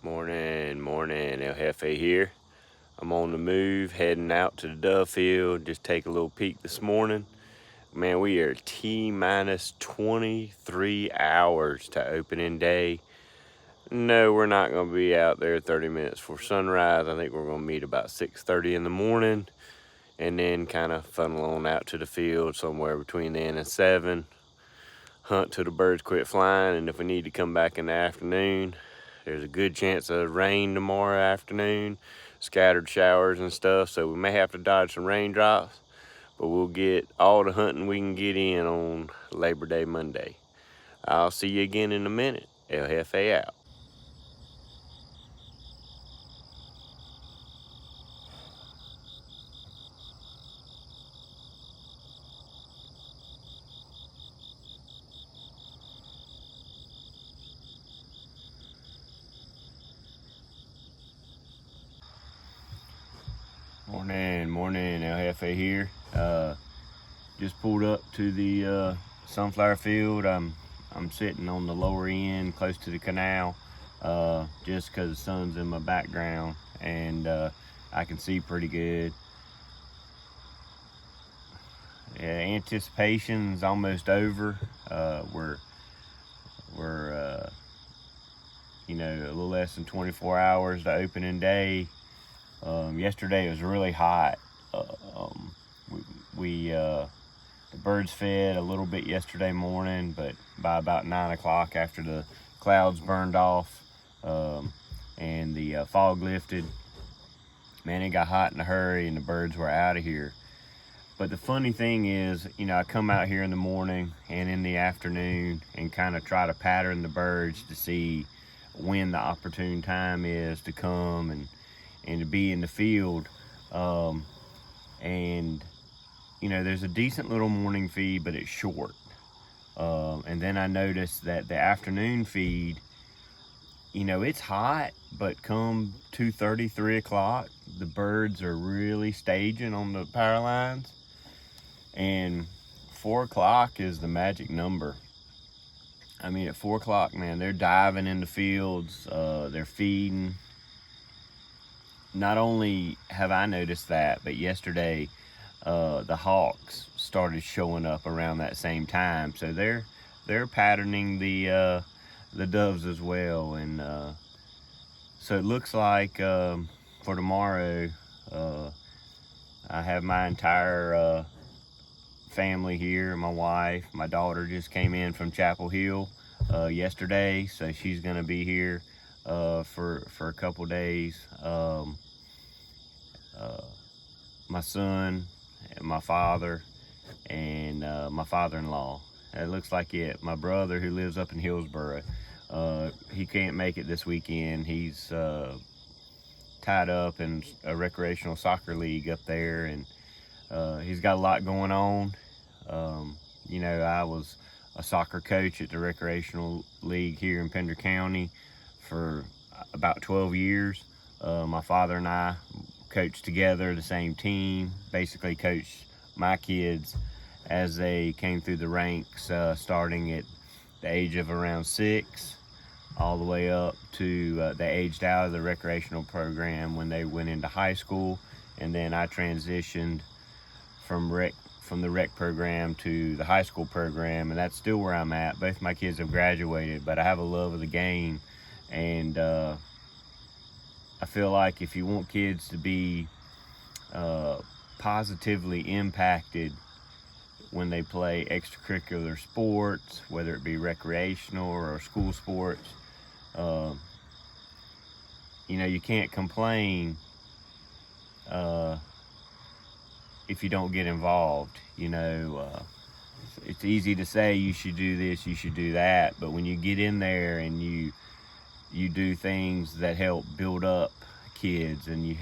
Morning, El Jefe here. I'm on the move, heading out to the dove field. Just take a little peek this morning. Man, we are T-minus 23 hours to opening day. No, we're not going to be out there 30 minutes before sunrise. I think we're going to meet about 6:30 in the morning and then kind of funnel on out to the field somewhere between then and 7. Hunt till the birds quit flying, and if we need to come back in the afternoon, there's a good chance of rain tomorrow afternoon, scattered showers and stuff, so we may have to dodge some raindrops, but we'll get all the hunting we can get in on Labor Day Monday. I'll see you again in a minute. El Jefe out. Morning, El Jefe here. Just pulled up to the sunflower field. I'm sitting on the lower end, close to the canal, just because the sun's in my background and I can see pretty good. Yeah, anticipation's almost over. We're a little less than 24 hours to opening day. Yesterday it was really hot. The birds fed a little bit yesterday morning, but by about 9 o'clock, after the clouds burned off and the fog lifted, man, it got hot in a hurry and the birds were out of here. But the funny thing is, I come out here in the morning and in the afternoon and kind of try to pattern the birds to see when the opportune time is to come and to be in the field. There's a decent little morning feed, but it's short. And then I noticed that the afternoon feed, it's hot, but come 2:30, 3 o'clock, the birds are really staging on the power lines. And 4 o'clock is the magic number. I mean, at 4 o'clock, man, they're diving in the fields, they're feeding. Not only have I noticed that, but yesterday, the hawks started showing up around that same time. So they're patterning the doves as well. And so it looks like for tomorrow, I have my entire family here. My wife, my daughter just came in from Chapel Hill yesterday, so she's going to be here for a couple days. My son, my father, and my father-in-law. It looks like it. My brother, who lives up in Hillsboro, he can't make it this weekend. He's tied up in a recreational soccer league up there, and he's got a lot going on. I was a soccer coach at the recreational league here in Pender County for about 12 years. My father and I coached together, the same team, basically coached my kids as they came through the ranks, starting at the age of around 6 all the way up to they aged out of the recreational program when they went into high school. And then I transitioned from the rec program to the high school program, and that's still where I'm at. Both my kids have graduated, but I have a love of the game, and I feel like if you want kids to be positively impacted when they play extracurricular sports, whether it be recreational or school sports, you can't complain if you don't get involved. It's easy to say you should do this, you should do that, but when you get in there and you do things that help build up kids, and you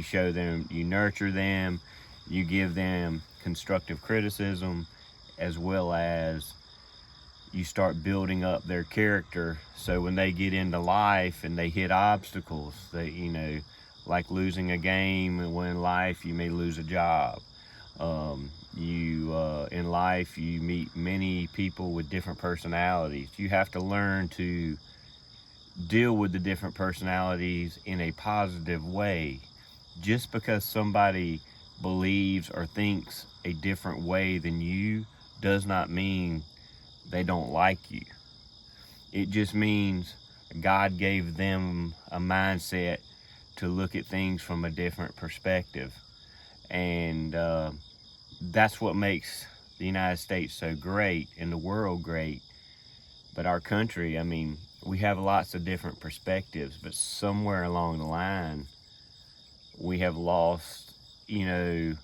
show them, you nurture them, you give them constructive criticism, as well as you start building up their character, so when they get into life and they hit obstacles, they like losing a game, and when in life you may lose a job. In life you meet many people with different personalities. You have to learn to deal with the different personalities in a positive way. Just because somebody believes or thinks a different way than you does not mean they don't like you. It just means God gave them a mindset to look at things from a different perspective. And that's what makes the United States so great and the world great. But our country, I mean, we have lots of different perspectives, but somewhere along the line, we have lost, the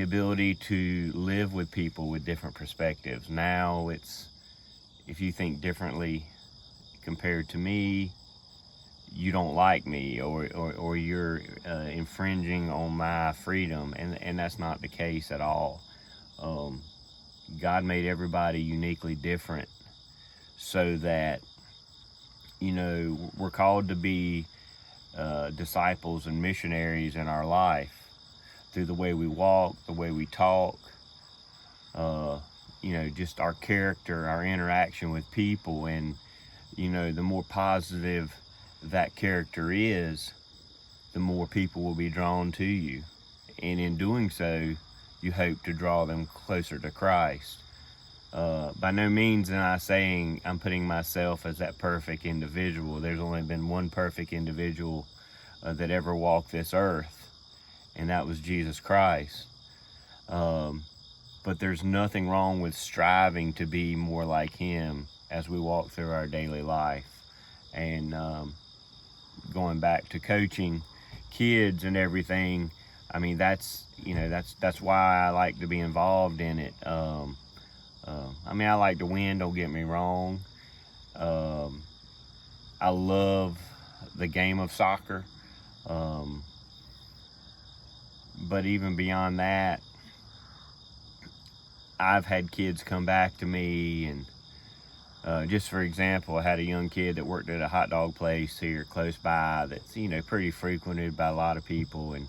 ability to live with people with different perspectives. Now it's, if you think differently compared to me, you don't like me, or you're infringing on my freedom, and that's not the case at all. God made everybody uniquely different so that, we're called to be disciples and missionaries in our life through the way we walk, the way we talk, just our character, our interaction with people. And, the more positive that character is, the more people will be drawn to you. And in doing so, you hope to draw them closer to Christ. By no means am I saying I'm putting myself as that perfect individual. There's only been one perfect individual that ever walked this earth, and that was Jesus Christ. But there's nothing wrong with striving to be more like him as we walk through our daily life. And going back to coaching kids and everything, I mean, that's why I like to be involved in it. I like to win, don't get me wrong. I love the game of soccer. But even beyond that, I've had kids come back to me, and just for example, I had a young kid that worked at a hot dog place here close by that's, pretty frequented by a lot of people. And,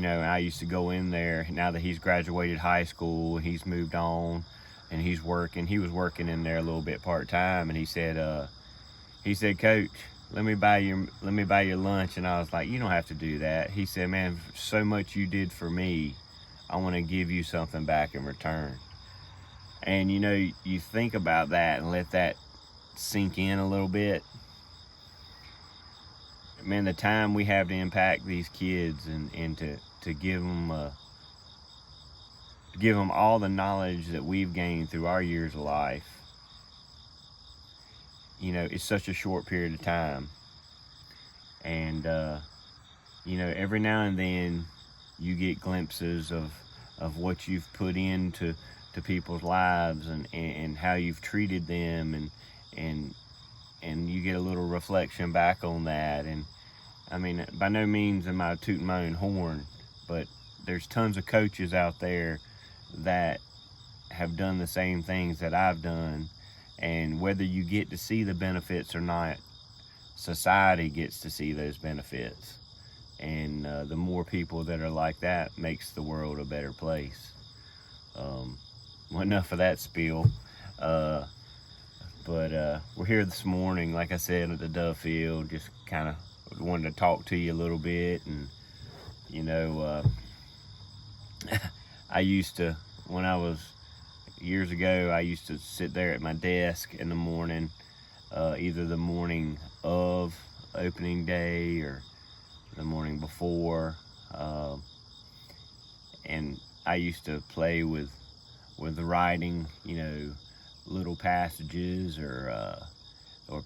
I used to go in there. Now that he's graduated high school and he's moved on and he was working in there a little bit part-time, and he said, Coach, let me buy your lunch. And I was like, you don't have to do that. He said, man, so much you did for me, I want to give you something back in return. And you think about that and let that sink in a little bit. Man, the time we have to impact these kids and to give them all the knowledge that we've gained through our years of life, it's such a short period of time. And every now and then you get glimpses of what you've put into people's lives and how you've treated them, and you get a little reflection back on that. And I mean, by no means am I tooting my own horn, but there's tons of coaches out there that have done the same things that I've done. And whether you get to see the benefits or not, society gets to see those benefits. And the more people that are like that makes the world a better place. Well, enough of that spiel. But we're here this morning, like I said, at the Dove Field, just kind of wanted to talk to you a little bit. And, I used to, when I was years ago, I used to sit there at my desk in the morning, either the morning of opening day or the morning before, and I used to play with writing, little passages or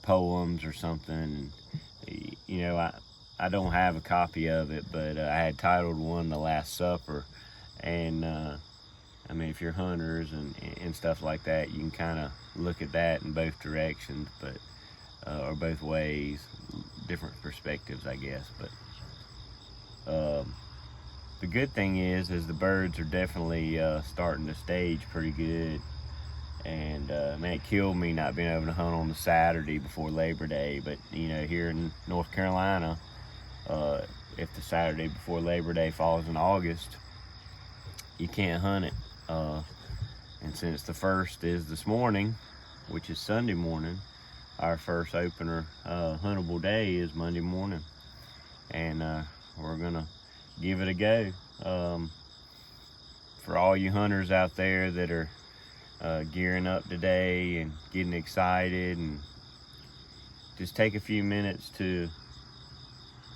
poems or something. I don't have a copy of it, but I had titled one "The Last Supper," and I mean, if you're hunters and stuff like that, you can kind of look at that in both directions, but or both ways, different perspectives, I guess. But the good thing is the birds are definitely starting to stage pretty good. And man, it killed me not being able to hunt on the Saturday before Labor Day. But here in North Carolina, if the Saturday before Labor Day falls in August, you can't hunt it. And since the first is this morning, which is Sunday morning, our first opener huntable day is Monday morning, and we're gonna give it a go. For all you hunters out there that are gearing up today and getting excited, and just take a few minutes to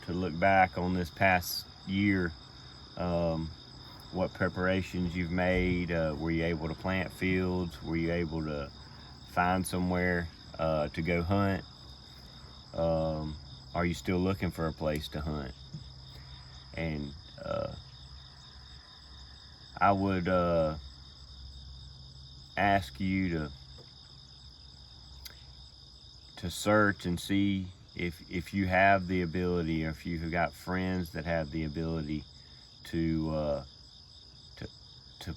look back on this past year. What preparations you've made. Were you able to plant fields? Were you able to find somewhere to go hunt? Are you still looking for a place to hunt? And I would ask you to search and see if you have the ability, or if you've got friends that have the ability to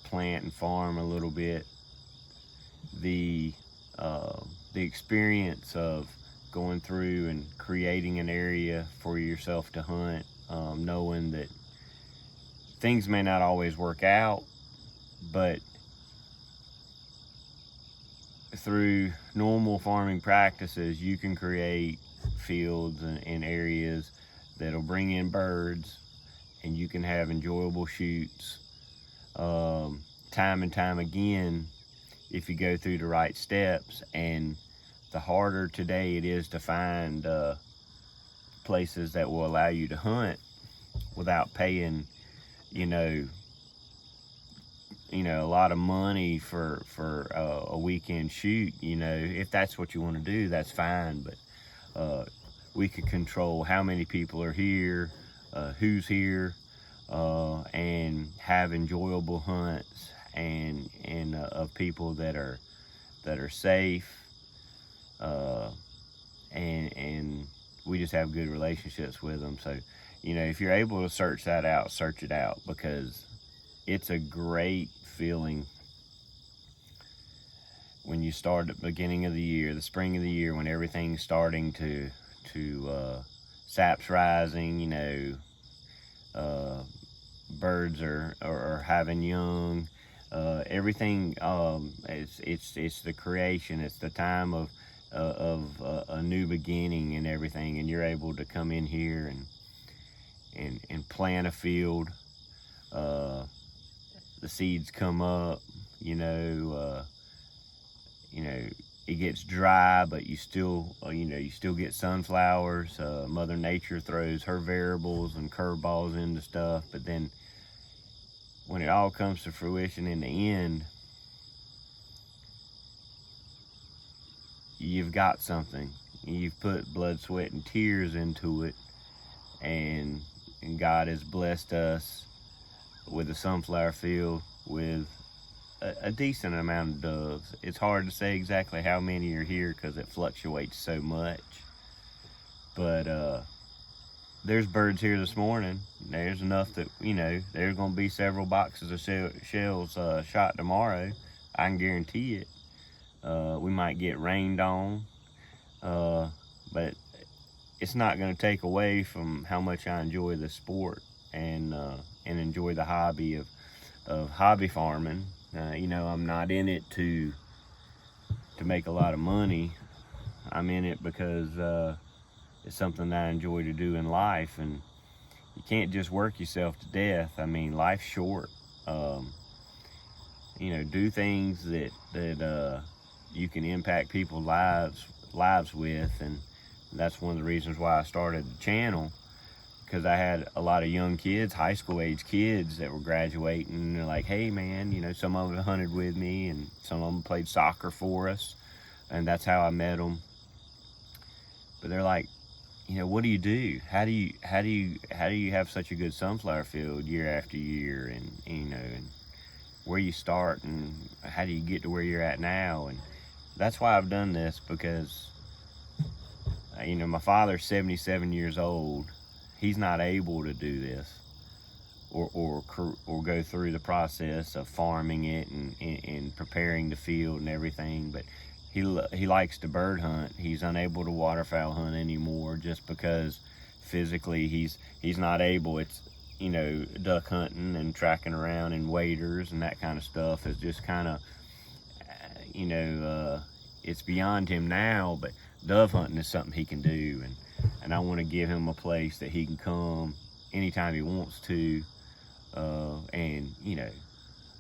plant and farm a little bit. The experience of going through and creating an area for yourself to hunt, knowing that things may not always work out, but through normal farming practices, you can create fields and areas that'll bring in birds, and you can have enjoyable shoots time and time again if you go through the right steps. And the harder today it is to find places that will allow you to hunt without paying a lot of money for a weekend shoot. If that's what you want to do, that's fine, but we could control how many people are here, who's here, and have enjoyable hunts, and of people that are safe, and we just have good relationships with them. So if you're able to search that out, search it out, because it's a great feeling when you start at the beginning of the year, the spring of the year, when everything's starting to sap's rising, birds are having young, everything. It's the creation. It's the time of a new beginning and everything, and you're able to come in here and plant a field. The seeds come up. It gets dry, but you still get sunflowers. Mother Nature throws her variables and curveballs into stuff, but then when it all comes to fruition in the end, you've got something. You've put blood, sweat, and tears into it, and God has blessed us with a sunflower field with a decent amount of doves. It's hard to say exactly how many are here because it fluctuates so much, but there's birds here this morning. There's enough that there's going to be several boxes of shells shot tomorrow. I can guarantee it. We might get rained on, but it's not going to take away from how much I enjoy the sport and enjoy the hobby of hobby farming. I'm not in it to make a lot of money. I'm in it because it's something that I enjoy to do in life, and you can't just work yourself to death. I mean, life's short. Do things that you can impact people's lives with, and that's one of the reasons why I started the channel, because I had a lot of young kids, high school age kids, that were graduating, and they're like, hey man, some of them hunted with me, and some of them played soccer for us, and that's how I met them. But they're like, what do you do? How do you have such a good sunflower field year after year, and where you start, and how do you get to where you're at now? And that's why I've done this, because my father's 77 years old. He's not able to do this or go through the process of farming it and preparing the field and everything, but he likes to bird hunt. He's unable to waterfowl hunt anymore just because physically he's not able. It's duck hunting and tracking around in waders and that kind of stuff is just kind of it's beyond him now. But dove hunting is something he can do, and I want to give him a place that he can come anytime he wants to, and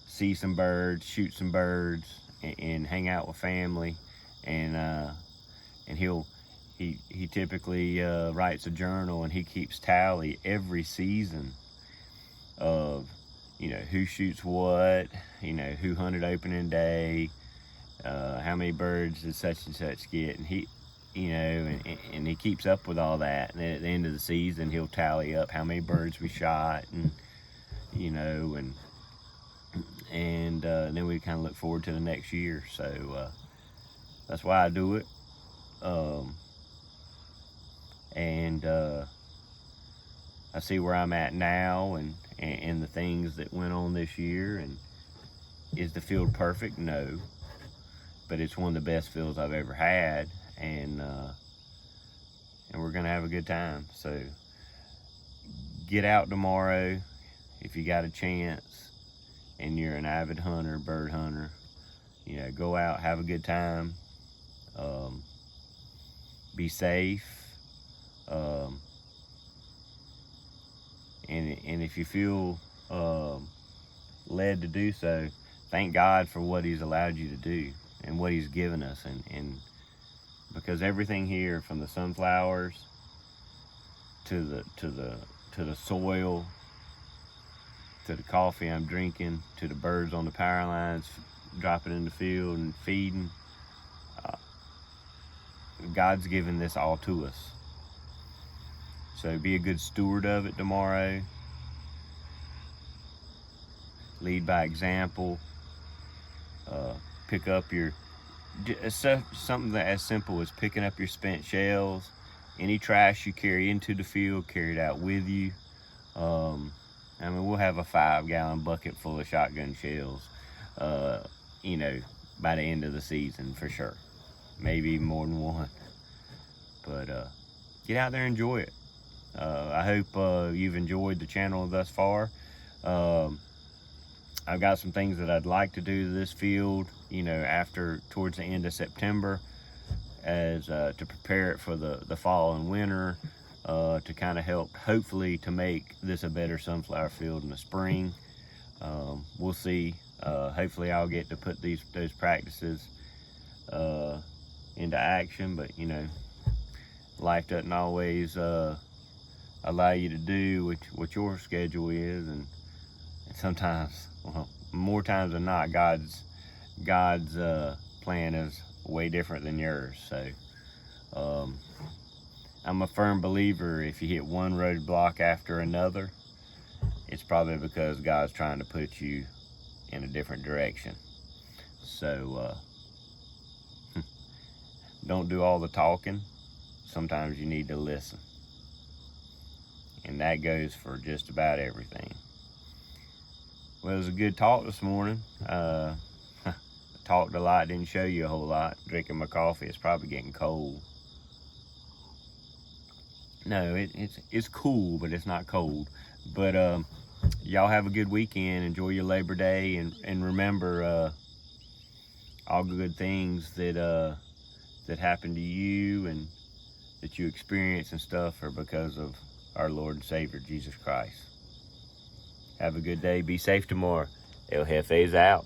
see some birds, shoot some birds, and hang out with family, and he typically writes a journal, and he keeps tally every season of who shoots what, who hunted opening day, how many birds did such and such get, and he and he keeps up with all that, and then at the end of the season he'll tally up how many birds we shot, and then we kind of look forward to the next year. So that's why I do it. I see where I'm at now, and the things that went on this year. And is the field perfect? No, but it's one of the best fields I've ever had, and we're gonna have a good time. So get out tomorrow if you got a chance, and you're an avid hunter, bird hunter. Go out, have a good time, be safe, and if you feel led to do so, thank God for what He's allowed you to do and what He's given us, and because everything here, from the sunflowers to the soil, to the coffee I'm drinking, to the birds on the power lines dropping in the field and feeding, God's given this all to us. So be a good steward of it tomorrow. Lead by example. Pick up something that as simple as picking up your spent shells. Any trash you carry into the field, carry it out with you. We'll have a 5-gallon bucket full of shotgun shells, by the end of the season for sure. Maybe more than one. But get out there and enjoy it. I hope you've enjoyed the channel thus far. I've got some things that I'd like to do to this field, towards the end of September, as to prepare it for the fall and winter, to kind of help, hopefully, to make this a better sunflower field in the spring. We'll see. Hopefully I'll get to put those practices into action, but life doesn't always allow you to do what your schedule is, and sometimes, more times than not, God's plan is way different than yours. So I'm a firm believer, if you hit one roadblock after another, it's probably because God's trying to put you in a different direction. So don't do all the talking. Sometimes you need to listen. And that goes for just about everything. Well, it was a good talk this morning. Talked a lot, didn't show you a whole lot. Drinking my coffee, it's probably getting cold. No, it's cool, but it's not cold. But y'all have a good weekend. Enjoy your Labor Day, and remember, all good things that happen to you and that you experience and stuff are because of our Lord and Savior, Jesus Christ. Have a good day. Be safe tomorrow. El Jefe's out.